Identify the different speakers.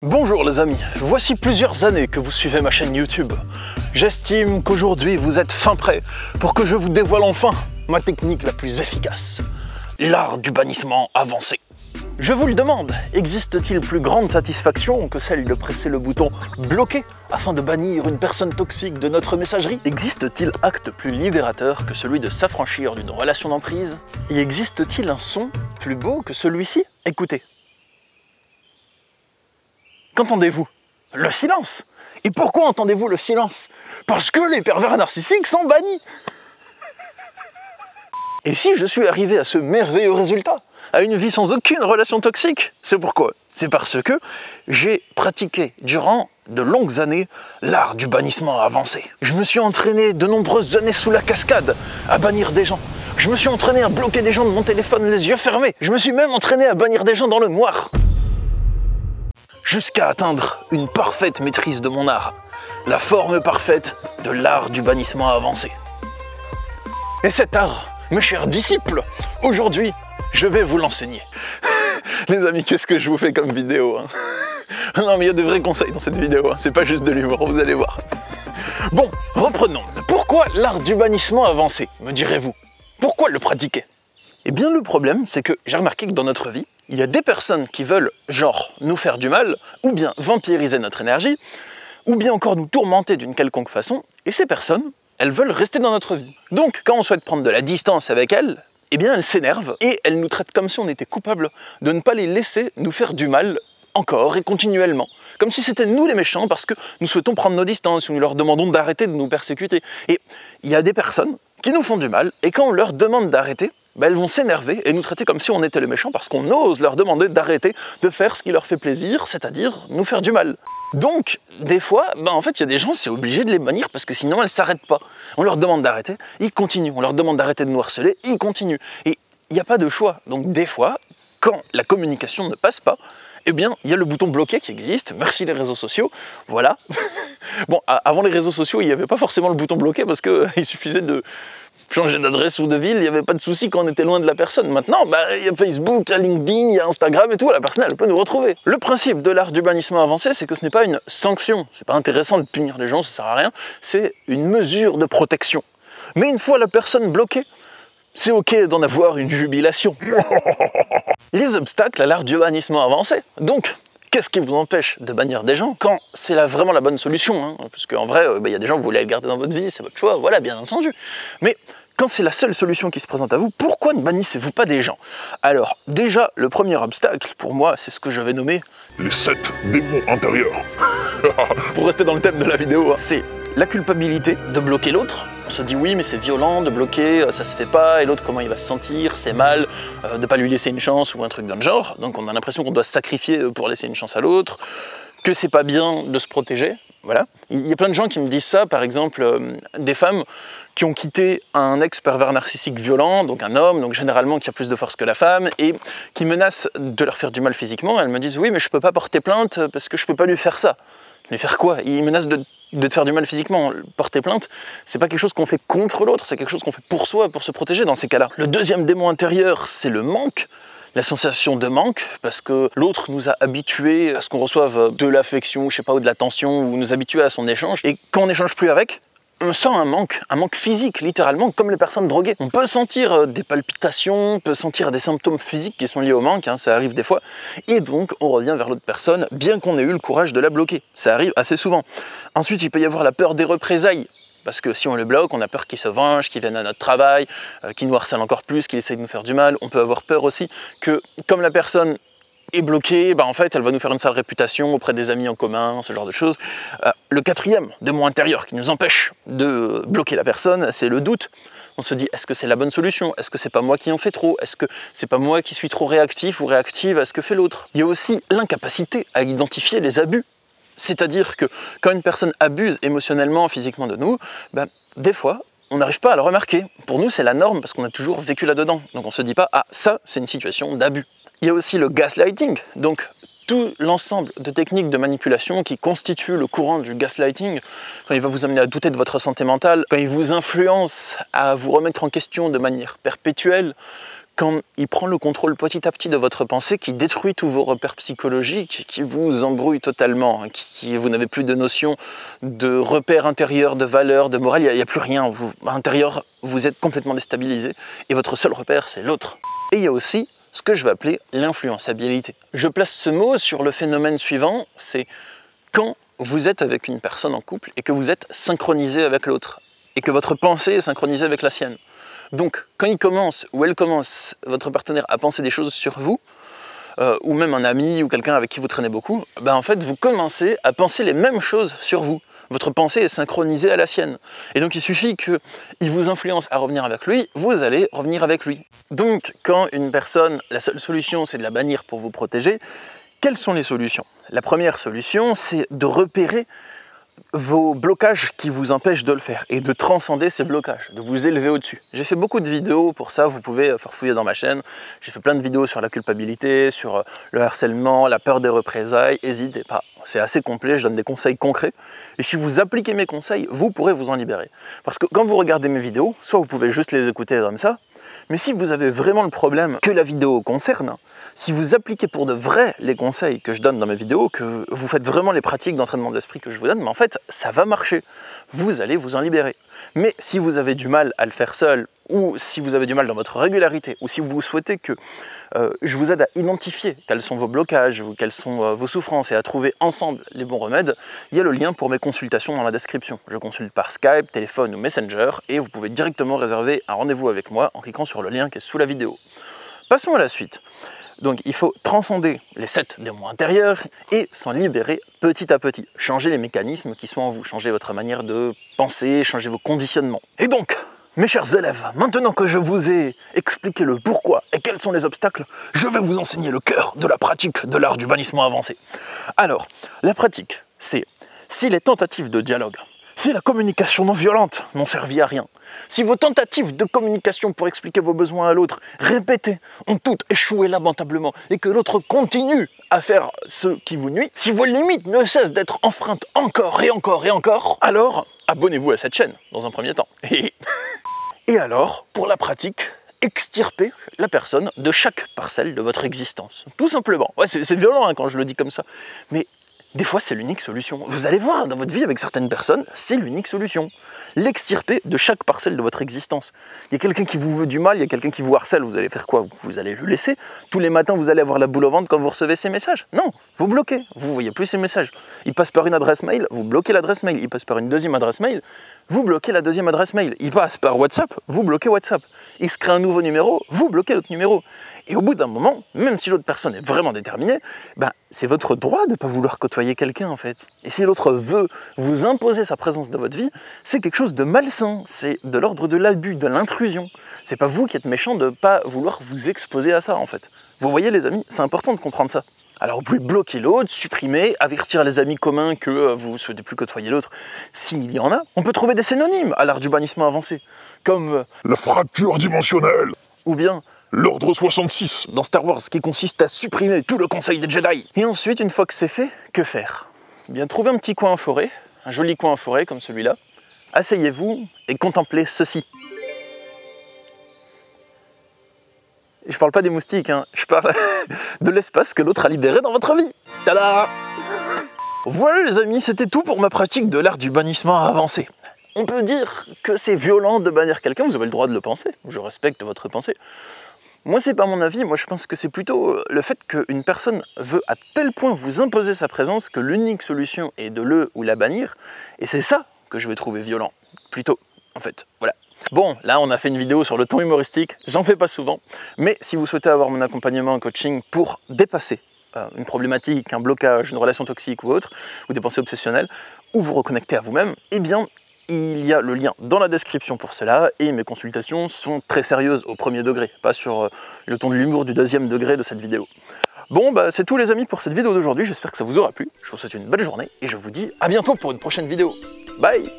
Speaker 1: Bonjour les amis, voici plusieurs années que vous suivez ma chaîne YouTube. J'estime qu'aujourd'hui vous êtes fin prêt pour que je vous dévoile enfin ma technique la plus efficace, l'art du bannissement avancé. Je vous le demande, existe-t-il plus grande satisfaction que celle de presser le bouton bloquer afin de bannir une personne toxique de notre messagerie? Existe-t-il acte plus libérateur que celui de s'affranchir d'une relation d'emprise? Et existe-t-il un son plus beau que celui-ci? Écoutez. Qu'entendez-vous? Le silence. Et pourquoi entendez-vous le silence? Parce que les pervers narcissiques sont bannis. Et si je suis arrivé à ce merveilleux résultat, à une vie sans aucune relation toxique, c'est pourquoi? C'est parce que j'ai pratiqué durant de longues années l'art du bannissement avancé. Je me suis entraîné de nombreuses années sous la cascade à bannir des gens. Je me suis entraîné à bloquer des gens de mon téléphone les yeux fermés. Je me suis même entraîné à bannir des gens dans le noir. Jusqu'à atteindre une parfaite maîtrise de mon art, la forme parfaite de l'art du bannissement avancé. Et cet art, mes chers disciples, aujourd'hui, je vais vous l'enseigner. Les amis, qu'est-ce que je vous fais comme vidéo, hein? Non mais il y a de vrais conseils dans cette vidéo, hein. C'est pas juste de l'humour, vous allez voir. Bon, reprenons. Pourquoi l'art du bannissement avancé, me direz-vous? Pourquoi le pratiquer? Eh bien le problème, c'est que j'ai remarqué que dans notre vie, il y a des personnes qui veulent, genre, nous faire du mal, ou bien vampiriser notre énergie, ou bien encore nous tourmenter d'une quelconque façon, et ces personnes, elles veulent rester dans notre vie. Donc, quand on souhaite prendre de la distance avec elles, eh bien elles s'énervent, et elles nous traitent comme si on était coupable de ne pas les laisser nous faire du mal, encore et continuellement. Comme si c'était nous les méchants, parce que nous souhaitons prendre nos distances, ou nous leur demandons d'arrêter de nous persécuter. Et il y a des personnes qui nous font du mal, et quand on leur demande d'arrêter, elles vont s'énerver et nous traiter comme si on était les méchants parce qu'on ose leur demander d'arrêter de faire ce qui leur fait plaisir, c'est-à-dire nous faire du mal. Donc, des fois, en fait, il y a des gens, c'est obligé de les bannir parce que sinon elles ne s'arrêtent pas. On leur demande d'arrêter, ils continuent. On leur demande d'arrêter de nous harceler, ils continuent. Et il n'y a pas de choix. Donc des fois, quand la communication ne passe pas, eh bien, il y a le bouton bloqué qui existe, merci les réseaux sociaux, voilà. Bon, avant les réseaux sociaux, il n'y avait pas forcément le bouton bloqué parce qu'il suffisait de changer d'adresse ou de ville, il n'y avait pas de souci quand on était loin de la personne. Maintenant, il y a Facebook, il y a LinkedIn, il y a Instagram et tout, la personne, elle peut nous retrouver. Le principe de l'art du bannissement avancé, c'est que ce n'est pas une sanction, c'est pas intéressant de punir les gens, ça sert à rien, c'est une mesure de protection. Mais une fois la personne bloquée, c'est ok d'en avoir une jubilation. Les obstacles à l'art du bannissement avancé. Donc, qu'est-ce qui vous empêche de bannir des gens quand c'est vraiment la bonne solution, hein? Parce qu'en vrai, il y a des gens que vous voulez les garder dans votre vie, c'est votre choix, voilà, bien entendu. Mais quand c'est la seule solution qui se présente à vous, pourquoi ne bannissez-vous pas des gens? Alors, déjà, le premier obstacle, pour moi, c'est ce que je vais nommer
Speaker 2: les 7 démons intérieurs.
Speaker 1: Pour rester dans le thème de la vidéo, hein, c'est la culpabilité de bloquer l'autre. On se dit oui, mais c'est violent de bloquer, ça se fait pas, et l'autre comment il va se sentir, c'est mal, de pas lui laisser une chance ou un truc dans le genre. Donc on a l'impression qu'on doit se sacrifier pour laisser une chance à l'autre, que c'est pas bien de se protéger. Voilà. Il y a plein de gens qui me disent ça, par exemple des femmes qui ont quitté un ex-pervers narcissique violent, donc un homme, donc généralement qui a plus de force que la femme, et qui menace de leur faire du mal physiquement. Elles me disent oui, mais je peux pas porter plainte parce que je peux pas lui faire ça. Lui faire quoi? Il menace de te faire du mal physiquement. Porter plainte, c'est pas quelque chose qu'on fait contre l'autre, c'est quelque chose qu'on fait pour soi, pour se protéger dans ces cas-là. Le deuxième démon intérieur, c'est le manque. La sensation de manque, parce que l'autre nous a habitués à ce qu'on reçoive de l'affection, je sais pas, ou de l'attention, ou nous habituer à son échange. Et quand on n'échange plus avec, on sent un manque physique, littéralement, comme les personnes droguées. On peut sentir des palpitations, on peut sentir des symptômes physiques qui sont liés au manque, hein, ça arrive des fois. Et donc, on revient vers l'autre personne, bien qu'on ait eu le courage de la bloquer. Ça arrive assez souvent. Ensuite, il peut y avoir la peur des représailles. Parce que si on le bloque, on a peur qu'il se venge, qu'il vienne à notre travail, qu'il nous harcèle encore plus, qu'il essaye de nous faire du mal. On peut avoir peur aussi que, comme la personne est bloquée, en fait, elle va nous faire une sale réputation auprès des amis en commun, ce genre de choses. Le quatrième démon intérieur qui nous empêche de bloquer la personne, c'est le doute. On se dit, est-ce que c'est la bonne solution? Est-ce que c'est pas moi qui en fais trop? Est-ce que c'est pas moi qui suis trop réactif ou réactive à ce que fait l'autre? Il y a aussi l'incapacité à identifier les abus. C'est-à-dire que quand une personne abuse émotionnellement, physiquement de nous, des fois, on n'arrive pas à le remarquer. Pour nous, c'est la norme parce qu'on a toujours vécu là-dedans. Donc on ne se dit pas « Ah, ça, c'est une situation d'abus ». Il y a aussi le gaslighting, donc tout l'ensemble de techniques de manipulation qui constituent le courant du gaslighting, quand il va vous amener à douter de votre santé mentale, quand il vous influence à vous remettre en question de manière perpétuelle, quand il prend le contrôle petit à petit de votre pensée, qui détruit tous vos repères psychologiques, qui vous embrouille totalement, vous n'avez plus de notion de repères intérieurs, de valeurs, de morale, il n'y a plus rien. À l'intérieur, vous êtes complètement déstabilisé et votre seul repère, c'est l'autre. Et il y a aussi ce que je vais appeler l'influençabilité. Je place ce mot sur le phénomène suivant, c'est quand vous êtes avec une personne en couple et que vous êtes synchronisé avec l'autre et que votre pensée est synchronisée avec la sienne. Donc, quand il commence ou elle commence, votre partenaire, à penser des choses sur vous, ou même un ami ou quelqu'un avec qui vous traînez beaucoup, ben en fait, vous commencez à penser les mêmes choses sur vous. Votre pensée est synchronisée à la sienne. Et donc, il suffit qu'il vous influence à revenir avec lui, vous allez revenir avec lui. Donc, quand une personne, la seule solution, c'est de la bannir pour vous protéger, quelles sont les solutions? La première solution, c'est de repérer vos blocages qui vous empêchent de le faire et de transcender ces blocages, de vous élever au-dessus. J'ai fait beaucoup de vidéos pour ça, vous pouvez farfouiller dans ma chaîne. J'ai fait plein de vidéos sur la culpabilité, sur le harcèlement, la peur des représailles, n'hésitez pas. C'est assez complet, je donne des conseils concrets. Et si vous appliquez mes conseils, vous pourrez vous en libérer. Parce que quand vous regardez mes vidéos, soit vous pouvez juste les écouter comme ça, mais si vous avez vraiment le problème que la vidéo concerne, si vous appliquez pour de vrai les conseils que je donne dans mes vidéos, que vous faites vraiment les pratiques d'entraînement de l'esprit que je vous donne, mais en fait, ça va marcher. Vous allez vous en libérer. Mais si vous avez du mal à le faire seul, ou si vous avez du mal dans votre régularité, ou si vous souhaitez que je vous aide à identifier quels sont vos blocages, ou quelles sont vos souffrances, et à trouver ensemble les bons remèdes, il y a le lien pour mes consultations dans la description. Je consulte par Skype, téléphone ou Messenger, et vous pouvez directement réserver un rendez-vous avec moi en cliquant sur le lien qui est sous la vidéo. Passons à la suite. Donc il faut transcender les 7 démons intérieurs et s'en libérer petit à petit. Changer les mécanismes qui sont en vous, changer votre manière de penser, changer vos conditionnements. Et donc, mes chers élèves, maintenant que je vous ai expliqué le pourquoi et quels sont les obstacles, je vais vous enseigner le cœur de la pratique de l'art du bannissement avancé. Alors, la pratique, c'est si les tentatives de dialogue, si la communication non violente n'ont servi à rien, si vos tentatives de communication pour expliquer vos besoins à l'autre, répétées, ont toutes échoué lamentablement et que l'autre continue à faire ce qui vous nuit, si vos limites ne cessent d'être enfreintes encore et encore et encore, alors abonnez-vous à cette chaîne dans un premier temps. Et alors, pour la pratique, extirpez la personne de chaque parcelle de votre existence. Tout simplement. Ouais, c'est violent hein, quand je le dis comme ça, mais des fois, c'est l'unique solution. Vous allez voir, dans votre vie avec certaines personnes, c'est l'unique solution. L'extirper de chaque parcelle de votre existence. Il y a quelqu'un qui vous veut du mal, il y a quelqu'un qui vous harcèle, vous allez faire quoi? Vous allez le laisser. Tous les matins, vous allez avoir la boule au ventre quand vous recevez ces messages. Non, vous bloquez. Vous ne voyez plus ces messages. Il passe par une adresse mail, vous bloquez l'adresse mail. Il passe par une deuxième adresse mail, vous bloquez la deuxième adresse mail. Il passe par WhatsApp, vous bloquez WhatsApp. Il se crée un nouveau numéro, vous bloquez l'autre numéro. Et au bout d'un moment, même si l'autre personne est vraiment déterminée, ben, c'est votre droit de ne pas vouloir côtoyer quelqu'un en fait. Et si l'autre veut vous imposer sa présence dans votre vie, c'est quelque chose de malsain, c'est de l'ordre de l'abus, de l'intrusion. C'est pas vous qui êtes méchant de ne pas vouloir vous exposer à ça en fait. Vous voyez les amis, c'est important de comprendre ça. Alors vous pouvez bloquer l'autre, supprimer, avertir les amis communs que vous ne souhaitez plus côtoyer l'autre, s'il y en a. On peut trouver des synonymes à l'art du bannissement avancé, comme
Speaker 2: la fracture dimensionnelle,
Speaker 1: ou bien
Speaker 2: l'ordre 66
Speaker 1: dans Star Wars, qui consiste à supprimer tout le conseil des Jedi. Et ensuite, une fois que c'est fait, que faire? Bien, trouvez un petit coin en forêt, un joli coin en forêt comme celui-là, asseyez-vous et contemplez ceci. Je parle pas des moustiques, hein. Je parle de l'espace que l'autre a libéré dans votre vie. Tada! Voilà les amis, c'était tout pour ma pratique de l'art du bannissement avancé. On peut dire que c'est violent de bannir quelqu'un, vous avez le droit de le penser, je respecte votre pensée. Moi, c'est pas mon avis, moi je pense que c'est plutôt le fait qu'une personne veut à tel point vous imposer sa présence que l'unique solution est de le ou la bannir, et c'est ça que je vais trouver violent, plutôt, en fait, voilà. Bon, là on a fait une vidéo sur le ton humoristique, j'en fais pas souvent, mais si vous souhaitez avoir mon accompagnement en coaching pour dépasser une problématique, un blocage, une relation toxique ou autre, ou des pensées obsessionnelles, ou vous reconnecter à vous-même, eh bien, il y a le lien dans la description pour cela, et mes consultations sont très sérieuses au premier degré, pas sur le ton de l'humour du deuxième degré de cette vidéo. Bon, bah c'est tout les amis pour cette vidéo d'aujourd'hui, j'espère que ça vous aura plu, je vous souhaite une belle journée, et je vous dis à bientôt pour une prochaine vidéo. Bye!